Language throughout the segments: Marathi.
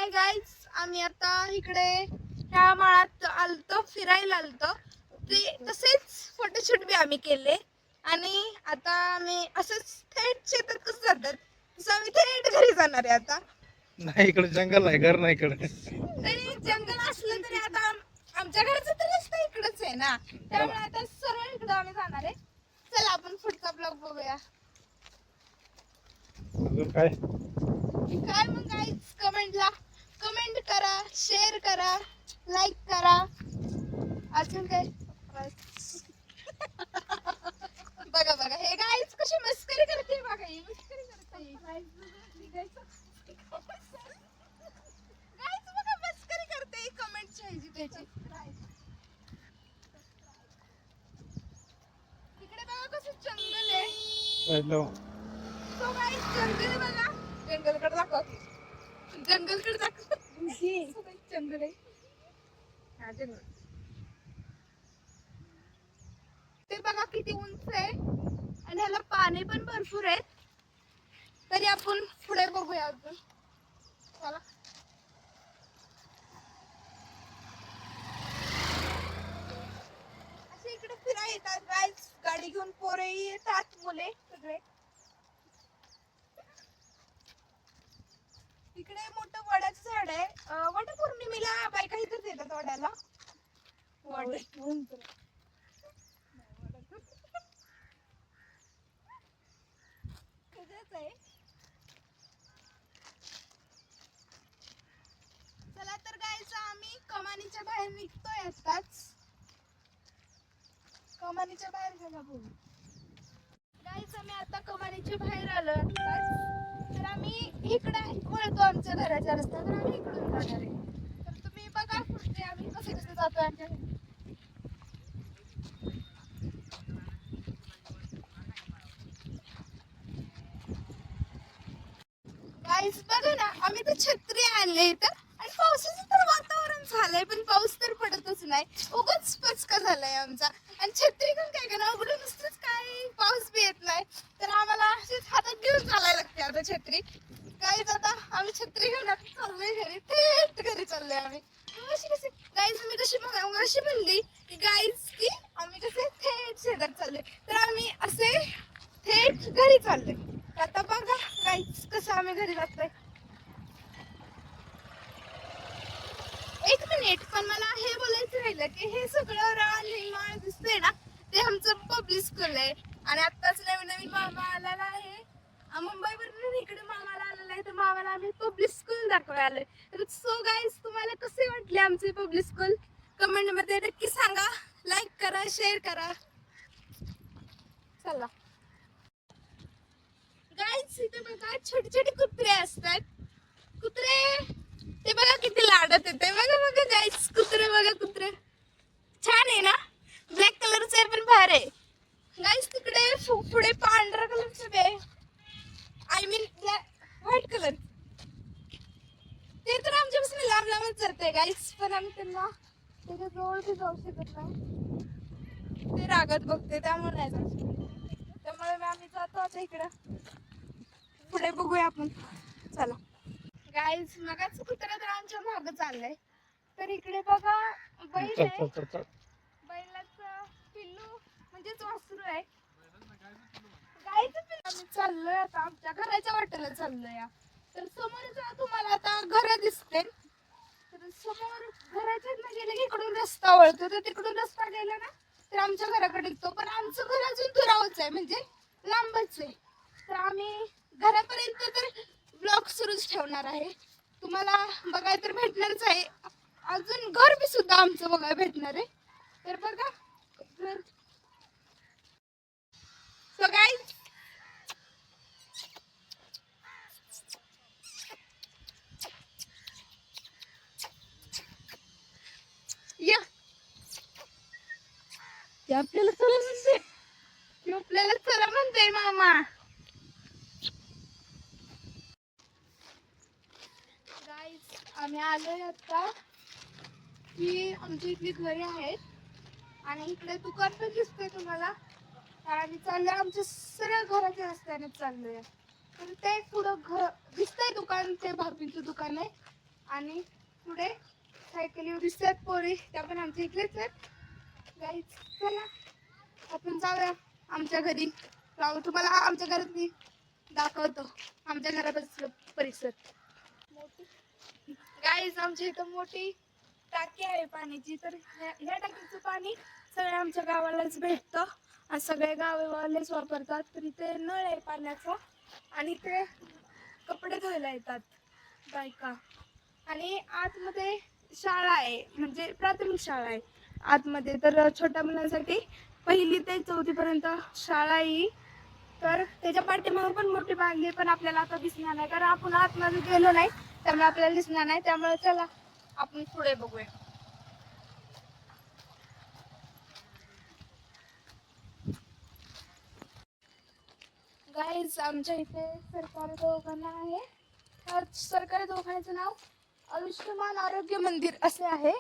हाय गाईज, आम्ही आता इकडे ह्या माळात आलतो, फिरायला आलतो. ते तसेच फोटोशूट बी आम्ही केले आणि आता आम्ही असंच थेट शेतात कसं जातात तसं आम्ही थेट घरी जाणार आहे आता. नाही इकडे जंगल आहे, घर नाही इकडे. तरी जंगल असलं तरी आता आमच्या घराचा तर रस्ता इकडेच आहे ना, त्यामुळे आता सरळ इकडे आम्ही जाणार आहे. चला आपण पुढचा ब्लॉग बघूया. अजून काय काय मग गाईज, कमेंट करा, शेअर करा, लाईक करा. अजून काय बघा बघा हे गाईज कशी मस्करी करते, बघा ही मस्करी करते गाईज बघा मस्करी करते कमेंटच्या ह्याची त्याची. तिकडे बघा कसं जंगल आहे. हॅलो तो गाईज जंगल बघा, जंगलकडे दाखव, जंगलकडे दाखव. जंगल आहे, हा जंगल. ते बघा किती उंच आहे आणि ह्याला पाने पण भरपूर आहेत. तरी आपण पुढे बघूया अजून. चला असे इकडे फिरायला येतात गाईज, गाडी घेऊन पोरे येतात, मुले सगळे. इकडे मोठं वडाचं झाड आहे. वटपौर्णिमेला बायका इथंच येतात वडाला. चला तर गाईज, आम्ही कमानीच्या बाहेर निघतोय आताच. कमानीच्या बाहेर गेला भाऊ. गाईज आम्ही आता कमानीच्या बाहेर आलो आताच. तर आम्ही इकडे वळतो आमच्या घराच्या रस्ता, तर आम्ही इकडून जाणार आहे. तर तुम्ही बघा पुढे आम्ही कसे कसे जातो आमच्या घरी. गाईज बघा ना, आम्ही तर छत्री आणले इथं आणि पावसाचं तर वातावरण झालंय पण पाऊस तर पडतच नाही. उगाच पचका झालाय आमचा. आणि छत्री पण काय करा, उघडून नुसतंच काय पाऊस बी येत नाही. तर आम्हाला अशीच हातात घेऊन चालायला लागते आता छत्री. गाईज आता आम्ही छत्री घेऊन आता चाललोय घरी, थेट घरी चाललोय आम्ही. गाईज मी कशी म्हणली की गाईज की आम्ही कसे थेट शेतात चाललोय, तर आम्ही असे थेट घरी चाललोय. आता बघा गाईज कसं आम्ही घरी जातोय. एक मिनिट, पण मला हे बोलायचं राहिलं की हे सगळं रान हिमाळ दिसतंय ना, ते आमचं पब्लिक स्कूल आहे. आणि आत्ताच नवीन नवीन मामा आलेला आहे, मुंबईवरून इकडे मामाला आलेला आहे. तर मामाला आम्ही पब्लिक स्कूल दाखवायला आलोय. तर सो गाईज तुम्हाला कसे वाटले आमचे पब्लिक स्कूल कमेंट मध्ये नक्की सांगा. लाईक करा, शेअर करा. चला गाईज, इथे बघा छोटे छोटे कुत्रे असतात. कुत्रे ते बघा किती लाडत येते. बघा बघा गाईज, कुत्रे बघा, कुत्रे छान आहे ना. ब्लॅक कलरचे पण भार आहे गाईज. तिकडे पुढे पांढरा कलरचे बी आहे, आय मीन व्हाईट कलर. ते तर आमच्यापासून लांब लांबच जाते गाईज, पण आम्ही त्यांना त्याच्या जवळ बी जाऊ शकत नाही. ते रागत बघते त्यामुळे नाही जाऊ शकत. त्यामुळे आम्ही जातो आता इकडं, पुढे बघूया आपण. चला गाईज, मगाच कुत्रा तर आमच्या मागं चाललंय. तर इकडे बघा बैल आहे, बैलाचं पिल्लू म्हणजेच वासरू आहे. गाईचं पिल्लू. आम्ही चाललोय आता आमच्या घराच्या वाटेला चाललोय. तर समोर तुम्हाला आता घर दिसते. तर समोर घराच्या गेले की इकडून रस्ता वळतो, तर तिकडून रस्ता गेला ना तर आमच्या घराकडे निघतो. पण आमचं घर अजून दुरावच आहे, म्हणजे लांबच आहे. तर आम्ही घरापर्यंत तर ब्लॉग सुरूच ठेवणार आहे. तुम्हाला बघायला तर भेटणारच आहे. अजून घर बी सुद्धा आमचं बघायला भेटणार आहे. तर बघा घर. सो गाईज, या आपल्याला चला म्हणते, आपल्याला चला म्हणते मामा. गाईज आम्ही आलोय आता की आमची इथली घरे आहेत आणि इकडे दुकान पण दिसतंय तुम्हाला. आणि चाललोय आमच्या सरळ घराच्या रस्त्याने चाललोय. तर ते पुढं घर दिसतंय दुकान, ते भाभीचं दुकान आहे. आणि पुढे सायकलीवर दिसतात पोरी, त्या पण आमच्या इकडेच आहेत. गाईज चला आपण जाऊया आमच्या घरी. जाऊ तुम्हाला आमच्या घरात मी दाखवतो, आमच्या घरापासून परिसर. गाईज आमच्या इथं मोठी टाकी आहे पाण्याची, तर ह्या टाकीचं पाणी सगळ्या आमच्या गावालाच भेटतं आणि सगळे गावावालेच वापरतात. तर इथे नळ आहे पाण्याचा आणि ते कपडे धुवायला येतात बायका. आणि आतमध्ये शाळा आहे, म्हणजे प्राथमिक शाळा आहे आतमध्ये. तर छोट्या मुलांसाठी 1ली ते 4थी पर्यंत शाळा आहे. तर त्याच्या पाठीमागे पण मोठी बांधली, पण आपल्याला आता दिसणार नाही कारण आपण आतमध्ये गेलो नाही, त्यामुळे आपल्याला दिसणार नाही. त्यामुळे चला आपण पुढे बघूया. गाईज आमच्या इथे सरकारी दवाखाना आहे. तर सरकारी दवाखान्याचं नाव आयुष्यमान आरोग्य मंदिर असे आहे.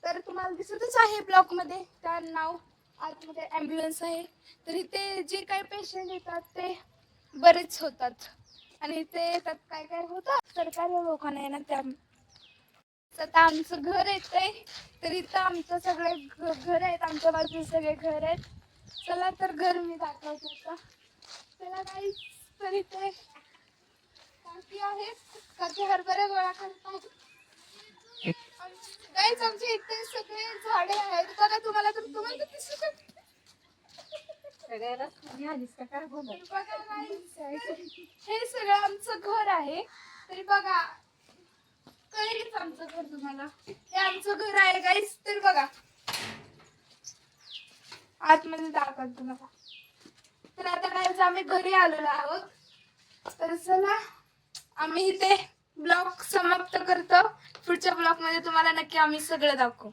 तर तुम्हाला दिसतच आहे ब्लॉक मध्ये त्या नाव. आतमध्ये ॲम्ब्युलन्स आहे. तर इथे जे काही पेशंट येतात ते बरेच होतात आणि इथे त्यात काय काय होतं, सरकारी दवाखाना आहे ना त्या. आता आमचं घर येतंय, तर इथं आमचं सगळे घर आहेत, आमच्या बाजूला सगळे घर आहेत. चला तर घर मी दाखवते आता. चला काही तर इथे काकी आहेत, काकी हरभरे गोळा करतात. गाईज आमच्या इथे सगळे झाडे आहेत बघा, तुम्हाला तर तुम्हाला दिसू शकते. बघा guys, हे सगळं आमचं घर आहे. तरी बघा कळेलच आमचं घर तुम्हाला. हे आमचं घर आहे गाईस. तर बघा आतमध्ये दाखवतो तुम्हाला. तर आता गाईस आम्ही घरी आलेलो आहोत. तर चला आम्ही इथे ब्लॉग समाप्त करतो. पुढच्या ब्लॉग मध्ये तुम्हाला नक्की आम्ही सगळं दाखवू.